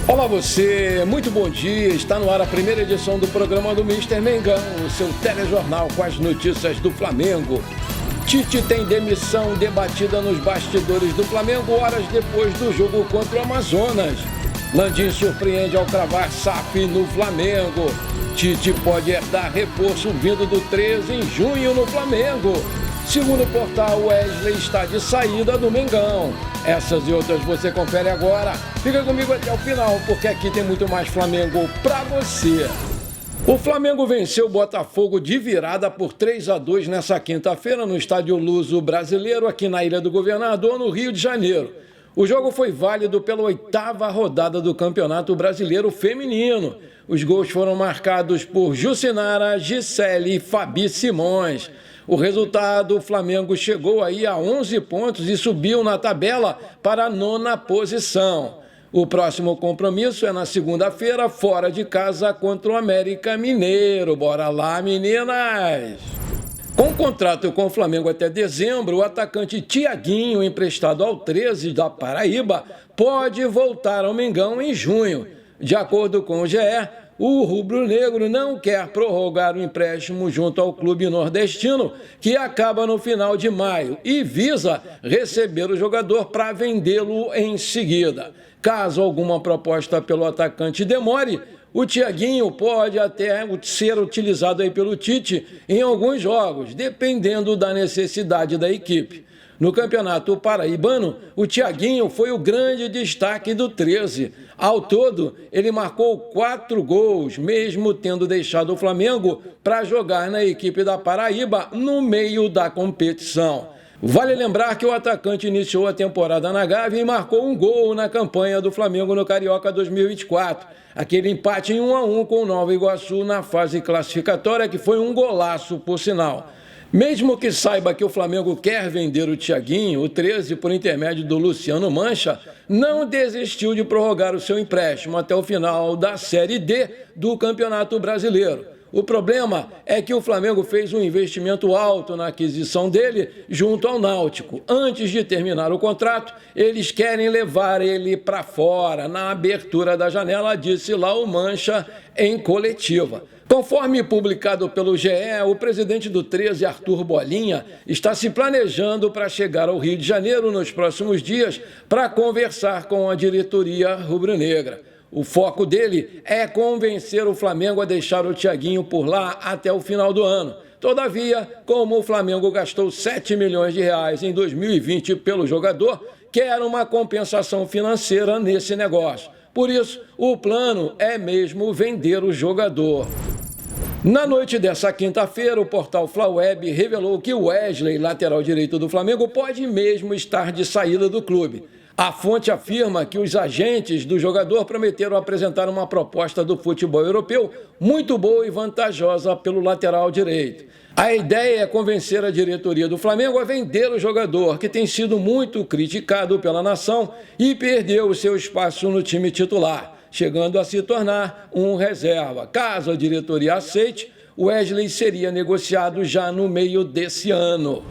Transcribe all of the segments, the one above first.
Olá você, muito bom dia, está no ar a primeira edição do programa do Mister Mengão, o seu telejornal com as notícias do Flamengo. Tite tem demissão debatida nos bastidores do Flamengo horas depois do jogo contra o Amazonas. Landim surpreende ao cravar SAF no Flamengo. Tite pode herdar reforço vindo do 13 em junho no Flamengo. Segundo o portal, Wesley está de saída do Mengão. Essas e outras você confere agora. Fica comigo até o final, porque aqui tem muito mais Flamengo pra você. O Flamengo venceu o Botafogo de virada por 3-2 nessa quinta-feira no Estádio Luso Brasileiro, aqui na Ilha do Governador, no Rio de Janeiro. O jogo foi válido pela 8ª rodada do Campeonato Brasileiro Feminino. Os gols foram marcados por Jucinara, Gisele e Fabi Simões. O resultado, o Flamengo chegou aí a 11 pontos e subiu na tabela para a 9ª posição. O próximo compromisso é na segunda-feira, fora de casa, contra o América Mineiro. Bora lá, meninas! Com contrato com o Flamengo até dezembro, o atacante Thiaguinho, emprestado ao 13 da Paraíba, pode voltar ao Mengão em junho. De acordo com o GE, o rubro-negro não quer prorrogar o empréstimo junto ao clube nordestino, que acaba no final de maio, e visa receber o jogador para vendê-lo em seguida. Caso alguma proposta pelo atacante demore, o Thiaguinho pode até ser utilizado aí pelo Tite em alguns jogos, dependendo da necessidade da equipe. No Campeonato Paraibano, o Thiaguinho foi o grande destaque do 13. Ao todo, ele marcou 4 gols, mesmo tendo deixado o Flamengo para jogar na equipe da Paraíba no meio da competição. Vale lembrar que o atacante iniciou a temporada na Gávea e marcou um gol na campanha do Flamengo no Carioca 2024. Aquele empate em 1-1 com o Nova Iguaçu na fase classificatória, que foi um golaço, por sinal. Mesmo que saiba que o Flamengo quer vender o Thiaguinho, o 13, por intermédio do Luciano Mancha, não desistiu de prorrogar o seu empréstimo até o final da Série D do Campeonato Brasileiro. O problema é que o Flamengo fez um investimento alto na aquisição dele junto ao Náutico. Antes de terminar o contrato, eles querem levar ele para fora na abertura da janela, disse lá o Mancha em coletiva. Conforme publicado pelo GE, o presidente do 13, Arthur Bolinha, está se planejando para chegar ao Rio de Janeiro nos próximos dias para conversar com a diretoria rubro-negra. O foco dele é convencer o Flamengo a deixar o Thiaguinho por lá até o final do ano. Todavia, como o Flamengo gastou 7 milhões de reais em 2020 pelo jogador, quer uma compensação financeira nesse negócio. Por isso, o plano é mesmo vender o jogador. Na noite dessa quinta-feira, o portal Flaweb revelou que o Wesley, lateral direito do Flamengo, pode mesmo estar de saída do clube. A fonte afirma que os agentes do jogador prometeram apresentar uma proposta do futebol europeu muito boa e vantajosa pelo lateral direito. A ideia é convencer a diretoria do Flamengo a vender o jogador, que tem sido muito criticado pela nação e perdeu o seu espaço no time titular, chegando a se tornar um reserva. Caso a diretoria aceite, Wesley seria negociado já no meio desse ano.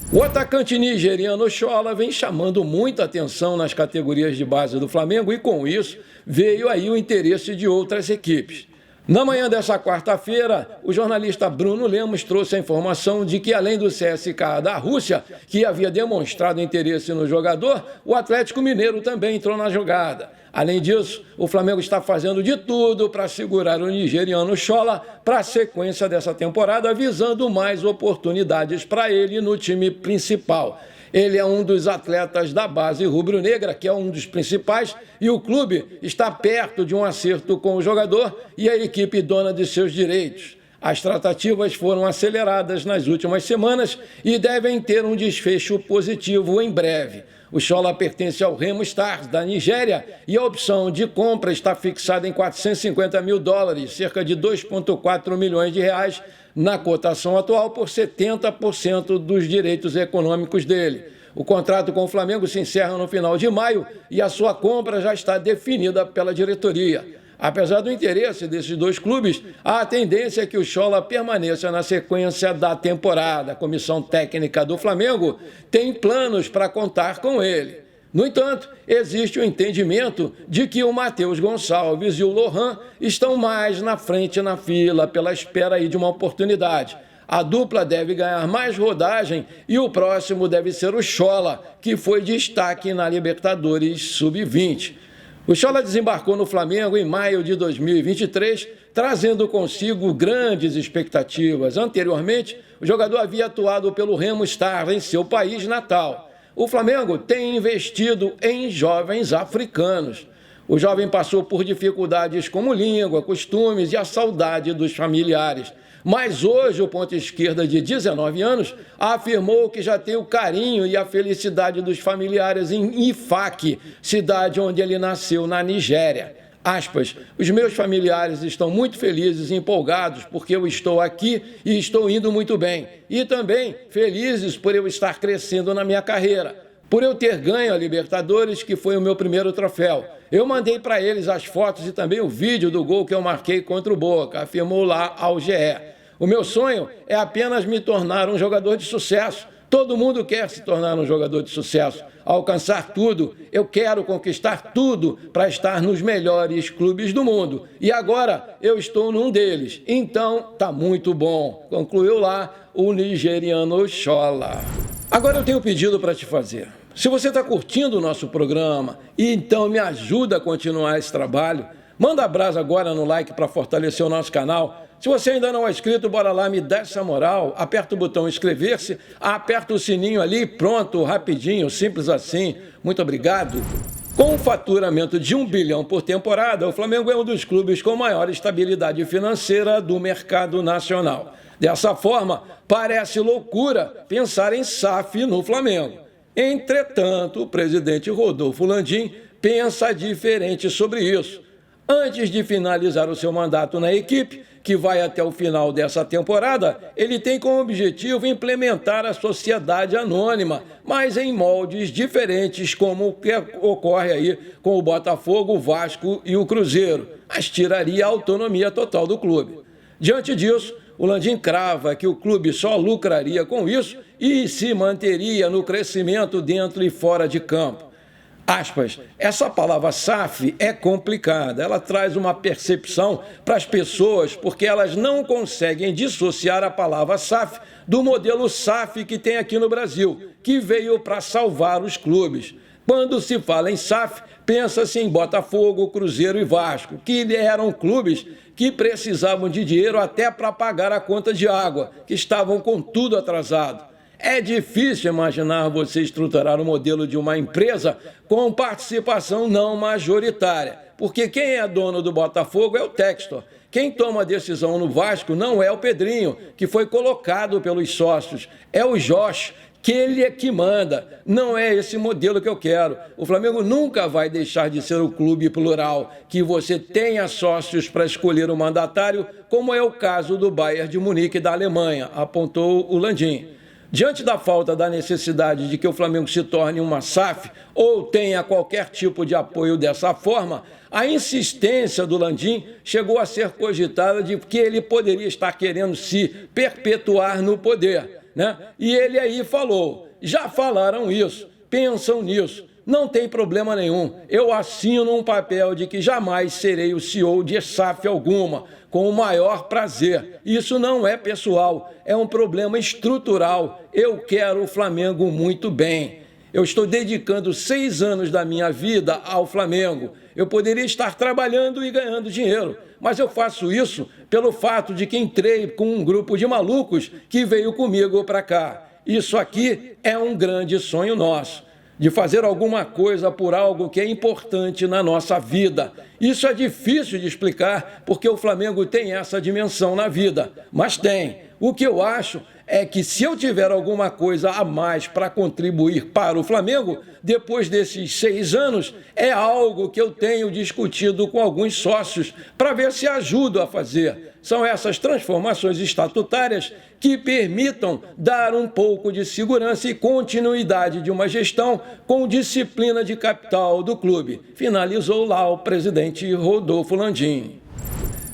O atacante nigeriano Shola vem chamando muita atenção nas categorias de base do Flamengo e, com isso, veio aí o interesse de outras equipes. Na manhã dessa quarta-feira, o jornalista Bruno Lemos trouxe a informação de que, além do CSKA da Rússia, que havia demonstrado interesse no jogador, o Atlético Mineiro também entrou na jogada. Além disso, o Flamengo está fazendo de tudo para segurar o nigeriano Shola para a sequência dessa temporada, visando mais oportunidades para ele no time principal. Ele é um dos atletas da base rubro-negra, que é um dos principais, e o clube está perto de um acerto com o jogador e a equipe dona de seus direitos. As tratativas foram aceleradas nas últimas semanas e devem ter um desfecho positivo em breve. O Shola pertence ao Remo Stars, da Nigéria, e a opção de compra está fixada em $450 mil, cerca de 2,4 milhões de reais, na cotação atual, por 70% dos direitos econômicos dele. O contrato com o Flamengo se encerra no final de maio e a sua compra já está definida pela diretoria. Apesar do interesse desses dois clubes, a tendência é que o Shola permaneça na sequência da temporada. A comissão técnica do Flamengo tem planos para contar com ele. No entanto, existe o entendimento de que o Matheus Gonçalves e o Lohan estão mais na frente na fila pela espera aí de uma oportunidade. A dupla deve ganhar mais rodagem e o próximo deve ser o Schola, que foi destaque na Libertadores Sub-20. O Schola desembarcou no Flamengo em maio de 2023, trazendo consigo grandes expectativas. Anteriormente, o jogador havia atuado pelo Remo Star em seu país natal. O Flamengo tem investido em jovens africanos. O jovem passou por dificuldades como língua, costumes e a saudade dos familiares. Mas hoje o ponta esquerda de 19 anos afirmou que já tem o carinho e a felicidade dos familiares em Ifak, cidade onde ele nasceu na Nigéria. Aspas, os meus familiares estão muito felizes e empolgados porque eu estou aqui e estou indo muito bem. E também felizes por eu estar crescendo na minha carreira, por eu ter ganho a Libertadores, que foi o meu primeiro troféu. Eu mandei para eles as fotos e também o vídeo do gol que eu marquei contra o Boca, afirmou lá ao GE. O meu sonho é apenas me tornar um jogador de sucesso. Todo mundo quer se tornar um jogador de sucesso, alcançar tudo. Eu quero conquistar tudo para estar nos melhores clubes do mundo. E agora eu estou num deles. Então tá muito bom. Concluiu lá o nigeriano Schola. Agora eu tenho um pedido para te fazer. Se você está curtindo o nosso programa e então me ajuda a continuar esse trabalho, manda abraço agora no like para fortalecer o nosso canal. Se você ainda não é inscrito, bora lá, me dá essa moral, aperta o botão inscrever-se, aperta o sininho ali, pronto, rapidinho, simples assim. Muito obrigado. Com um faturamento de 1 bilhão por temporada, o Flamengo é um dos clubes com maior estabilidade financeira do mercado nacional. Dessa forma, parece loucura pensar em SAF no Flamengo. Entretanto, o presidente Rodolfo Landim pensa diferente sobre isso. Antes de finalizar o seu mandato na equipe, que vai até o final dessa temporada, ele tem como objetivo implementar a sociedade anônima, mas em moldes diferentes, como o que ocorre aí com o Botafogo, o Vasco e o Cruzeiro, mas tiraria a autonomia total do clube. Diante disso, o Landim crava que o clube só lucraria com isso e se manteria no crescimento dentro e fora de campo. Aspas, essa palavra SAF é complicada, ela traz uma percepção para as pessoas porque elas não conseguem dissociar a palavra SAF do modelo SAF que tem aqui no Brasil, que veio para salvar os clubes. Quando se fala em SAF, pensa-se em Botafogo, Cruzeiro e Vasco, que eram clubes que precisavam de dinheiro até para pagar a conta de água, que estavam com tudo atrasado. É difícil imaginar você estruturar o modelo de uma empresa com participação não majoritária, porque quem é dono do Botafogo é o Textor. Quem toma a decisão no Vasco não é o Pedrinho, que foi colocado pelos sócios, é o Josh, que ele é que manda. Não é esse modelo que eu quero. O Flamengo nunca vai deixar de ser o clube plural, que você tenha sócios para escolher o mandatário, como é o caso do Bayern de Munique da Alemanha, apontou o Landim. Diante da falta da necessidade de que o Flamengo se torne uma SAF ou tenha qualquer tipo de apoio dessa forma, a insistência do Landim chegou a ser cogitada de que ele poderia estar querendo se perpetuar no poder, né? E ele aí falou, já falaram isso, pensam nisso. Não tem problema nenhum, eu assino um papel de que jamais serei o CEO de SAF alguma, com o maior prazer. Isso não é pessoal, é um problema estrutural. Eu quero o Flamengo muito bem. Eu estou dedicando 6 anos da minha vida ao Flamengo. Eu poderia estar trabalhando e ganhando dinheiro, mas eu faço isso pelo fato de que entrei com um grupo de malucos que veio comigo para cá. Isso aqui é um grande sonho nosso, de fazer alguma coisa por algo que é importante na nossa vida. Isso é difícil de explicar porque o Flamengo tem essa dimensão na vida, mas tem. O que eu acho é que se eu tiver alguma coisa a mais para contribuir para o Flamengo, depois desses 6 anos, é algo que eu tenho discutido com alguns sócios para ver se ajudo a fazer. São essas transformações estatutárias que permitam dar um pouco de segurança e continuidade de uma gestão com disciplina de capital do clube. Finalizou lá o presidente Rodolfo Landim.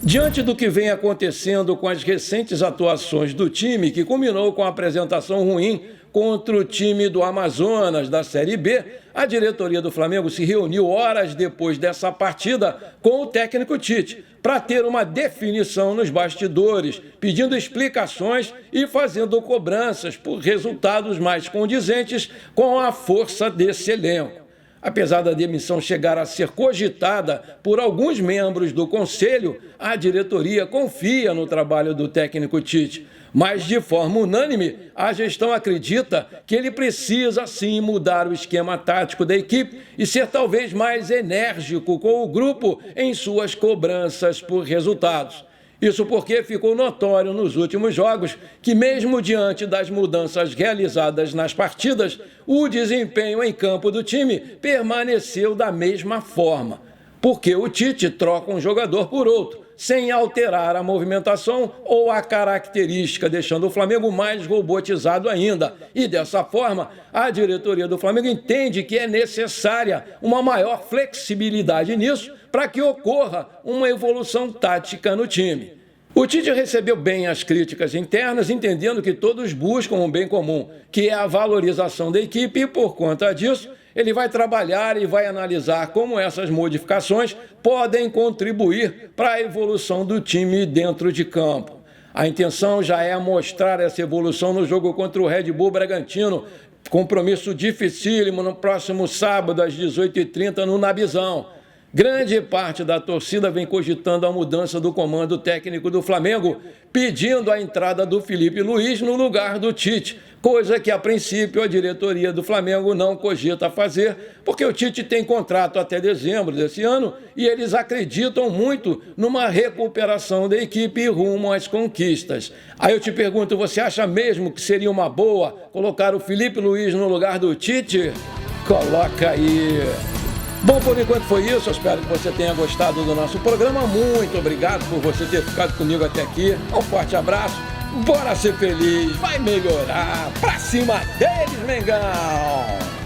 Diante do que vem acontecendo com as recentes atuações do time, que culminou com a apresentação ruim contra o time do Amazonas da Série B, a diretoria do Flamengo se reuniu horas depois dessa partida com o técnico Tite para ter uma definição nos bastidores, pedindo explicações e fazendo cobranças por resultados mais condizentes com a força desse elenco. Apesar da demissão chegar a ser cogitada por alguns membros do Conselho, a diretoria confia no trabalho do técnico Tite. Mas, de forma unânime, a gestão acredita que ele precisa, sim, mudar o esquema tático da equipe e ser talvez mais enérgico com o grupo em suas cobranças por resultados. Isso porque ficou notório nos últimos jogos que, mesmo diante das mudanças realizadas nas partidas, o desempenho em campo do time permaneceu da mesma forma. Porque o Tite troca um jogador por outro, sem alterar a movimentação ou a característica, deixando o Flamengo mais robotizado ainda. E dessa forma, a diretoria do Flamengo entende que é necessária uma maior flexibilidade nisso para que ocorra uma evolução tática no time. O Tite recebeu bem as críticas internas, entendendo que todos buscam um bem comum, que é a valorização da equipe, e por conta disso, ele vai trabalhar e vai analisar como essas modificações podem contribuir para a evolução do time dentro de campo. A intenção já é mostrar essa evolução no jogo contra o Red Bull Bragantino, compromisso dificílimo no próximo sábado às 18h30 no Nabizão. Grande parte da torcida vem cogitando a mudança do comando técnico do Flamengo, pedindo a entrada do Felipe Luiz no lugar do Tite, coisa que, a princípio, a diretoria do Flamengo não cogita fazer, porque o Tite tem contrato até dezembro desse ano e eles acreditam muito numa recuperação da equipe rumo às conquistas. Aí eu te pergunto, você acha mesmo que seria uma boa colocar o Felipe Luiz no lugar do Tite? Coloca aí! Bom, por enquanto foi isso. Eu espero que você tenha gostado do nosso programa. Muito obrigado por você ter ficado comigo até aqui. Um forte abraço. Bora ser feliz. Vai melhorar. Pra cima deles, Mengão!